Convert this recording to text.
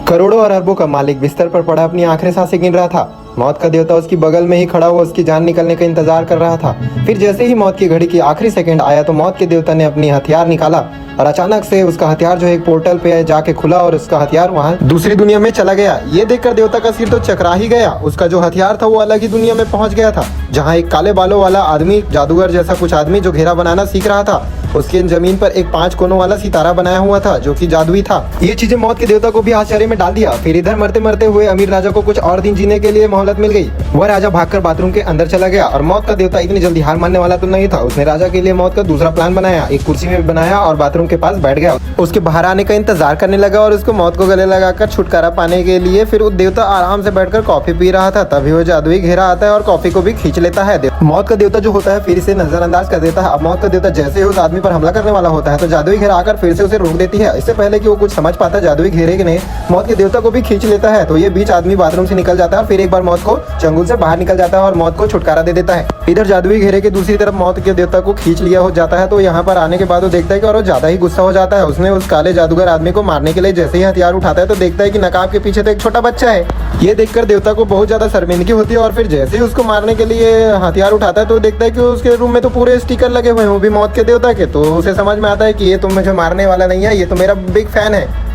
करोड़ों और अरबों का मालिक बिस्तर पर पड़ा अपनी आखिरी सांसें गिन रहा था। मौत का देवता उसकी बगल में ही खड़ा हुआ उसकी जान निकलने का इंतजार कर रहा था। फिर जैसे ही मौत की घड़ी की आखिरी सेकंड आया तो मौत के देवता ने अपनी हथियार निकाला और अचानक से उसका हथियार जो एक पोर्टल पे जाके खुला और उसका हथियार वहां दूसरी दुनिया में चला गया। ये देखकर देवता का सिर तो चकरा ही गया। उसका जो हथियार था वो अलग ही दुनिया में पहुंच गया था, जहाँ एक काले बालों वाला आदमी, जादूगर जैसा कुछ आदमी जो घेरा बनाना सीख रहा था, उसके जमीन पर एक 5 कोनों वाला सितारा बनाया हुआ था जो कि जादुई था। ये चीजें मौत के देवता को भी आश्चर्य में डाल दिया। फिर इधर मरते मरते हुए अमीर राजा को कुछ और दिन जीने के लिए मोहलत मिल गई। वह राजा भागकर बाथरूम के अंदर चला गया और मौत का देवता इतनी जल्दी हार मानने वाला तो नहीं था। उसने राजा के लिए मौत का दूसरा प्लान बनाया, एक कुर्सी में बनाया और बाथरूम के पास बैठ गया। उसके बाहर आने का इंतजार करने लगा और उसको मौत को गले लगाकर छुटकारा पाने के लिए फिर वो देवता आराम से बैठकर कॉफी पी रहा था। तभी वो जादुई घेरा आता है और कॉफी को भी खींच लेता है। मौत का देवता जो होता है फिर इसे नजरअंदाज कर देता है। अब मौत का देवता जैसे ही उस आदमी पर हमला करने वाला होता है तो जादुई घेरा आकर फिर से उसे रोक देती है। इससे पहले कि वो कुछ समझ पाता जादुई घेरे ने मौत के देवता को भी खींच लेता है। तो ये बीच आदमी बाथरूम से निकल जाता है और फिर एक बार मौत को चंगुल से बाहर निकल जाता है और मौत को छुटकारा दे देता है। इधर जादुई घेरे के दूसरी तरफ मौत के देवता को खींच लिया हो जाता है। तो यहाँ पर आने के बाद वो देखता है कि और वो ज्यादा ही गुस्सा हो जाता है। उसने उस काले जादूगर आदमी को मारने के लिए जैसे ही हथियार उठाता है तो देखता है कि नकाब के पीछे तो एक छोटा बच्चा है। ये देखकर देवता को बहुत ज्यादा शर्मिंदगी होती है और फिर जैसे ही उसको मारने के लिए हथियार उठाता है तो देखता है कि उसके रूम में तो पूरे स्टिकर लगे हुए हैं, वो भी मौत के देवता के। तो उसे समझ में आता है कि ये तो मुझे मारने वाला नहीं है, ये तो मेरा बिग फैन है।